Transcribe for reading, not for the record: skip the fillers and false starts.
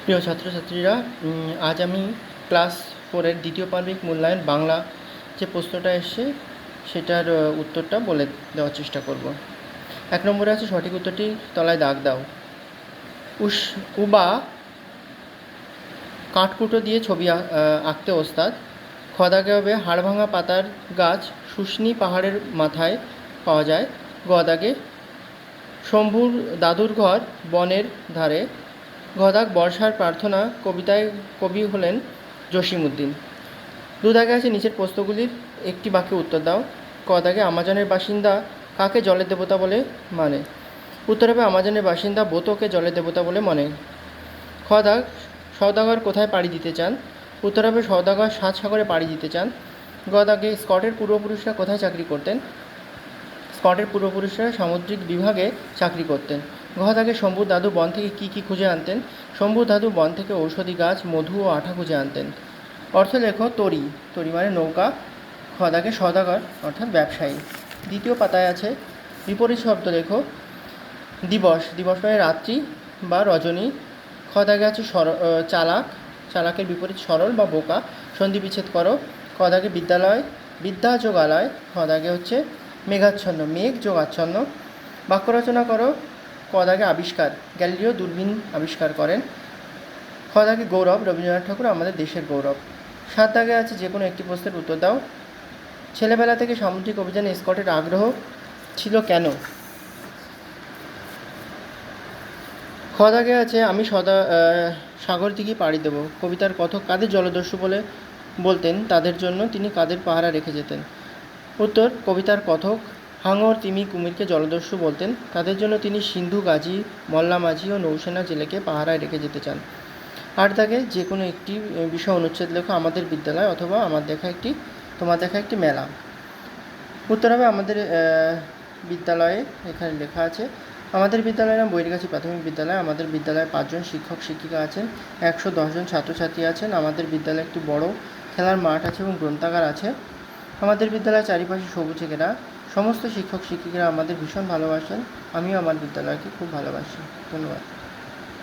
প্রিয় ছাত্রছাত্রীরা, আজ আমি ক্লাস 4-এর দ্বিতীয় পার্বিক মূল্যায়ন বাংলা যে প্রশ্নটা এসছে সেটার উত্তরটা বলে দেওয়ার চেষ্টা করব। 1 নম্বরে আছে সঠিক উত্তরটি তলায় দাগ দাও। উবা কাঠকুটো দিয়ে ছবি আঁকতে ওস্তাদ। খ দাগে হবে হাড়ভাঙা পাতার গাছ শুষ্নি পাহাড়ের মাথায় পাওয়া যায়। গ দাগে শম্ভুর দাদুর ঘর বনের ধারে। ঘ দাগ বর্ষার প্রার্থনা কবিতায় কবি হলেন জসিমউদ্দিন। 2 দাগে আছে নিচের প্রশ্নগুলির একটি বাক্যে উত্তর দাও। ক দাগে আমাজনের বাসিন্দা কাকে জলের দেবতা বলে মানে? উত্তর হবে আমাজনের বাসিন্দা বোতোকে জলের দেবতা বলে মনে। খ দাগ সওদাগর কোথায় পাড়ি দিতে চান? উত্তর হবে সওদাগর সাত সাগরে পাড়ি দিতে চান। গ দাগে স্কটের পূর্বপুরুষরা কোথায় চাকরি করতেন? স্কটের পূর্বপুরুষরা সামুদ্রিক বিভাগে চাকরি করতেন। ঘ দাগে শম্ভুর দাদু বন থেকে কী খুঁজে আনতেন? শম্ভুর দাদু বন থেকে ঔষধি গাছ, মধু ও আঠা খুঁজে আনতেন। অর্থ লেখো তরি, তরি মানে নৌকা। খ দাগে সওদাগর অর্থাৎ ব্যবসায়ী। দ্বিতীয় পাতায় আছে বিপরীত শব্দ লেখো। দিবস, দিবস মানে রাত্রি বা রজনী। খ দাগে আছে চালাক, চালাকের বিপরীত সরল বা বোকা। সন্ধি বিচ্ছেদ করো। ক দাগে বিদ্যালয়, বিদ্যা যোগালয়। খ দাগে হচ্ছে মেঘাচ্ছন্ন, মেঘ যোগাচ্ছন্ন। বাক্য রচনা করো। ক দাগে আবিষ্কার, গ্যালিলিও দূরবীন আবিষ্কার করেন। খ দাগে গৌরব, রবীন্দ্রনাথ ঠাকুর আমাদের দেশের গৌরব। 7 দাগে আছে যে কোনো একটি প্রশ্নের উত্তর দাও। ছেলেবেলা থেকে সামুদ্রিক অভিযানে স্কটের আগ্রহ ছিল কেন? খ দাগে আছে আমি সাগর দিকে পাড়ি দেব। কবিতার কথক কাদের জলদস্যু বলে বলতেন? তাদের জন্য তিনি কাদের পাহারা রেখে যেতেন? উত্তর কবিতার কথক হাঙর, তিমি, কুমিরকে জলদস্যু বলতেন। তাদের জন্য তিনি সিন্ধু, গাজী, মল্লা মাঝি ও নৌসেনা জেলেকে পাহারায় রেখে যেতে চান। 8 দাগে যে কোনো একটি বিষয় অনুচ্ছেদ লেখো। আমাদের বিদ্যালয় অথবা তোমার দেখা একটি মেলা। উত্তর হবে আমাদের বিদ্যালয়ে। এখানে লেখা আছে আমাদের বিদ্যালয়ের নাম বৈরগাছি প্রাথমিক বিদ্যালয়। আমাদের বিদ্যালয়ে 5 জন শিক্ষক শিক্ষিকা আছেন, 110 জন ছাত্রছাত্রী আছেন। আমাদের বিদ্যালয়ে একটি বড় খেলার মাঠ আছে এবং গ্রন্থাগার আছে। আমাদের বিদ্যালয়ের চারিপাশে সবুজে ঘেরা। সমস্ত শিক্ষক শিক্ষিকারা আমাদের ভীষণ ভালোবাসেন। আমিও আমার বিদ্যালয়কে খুব ভালোবাসি। ধন্যবাদ।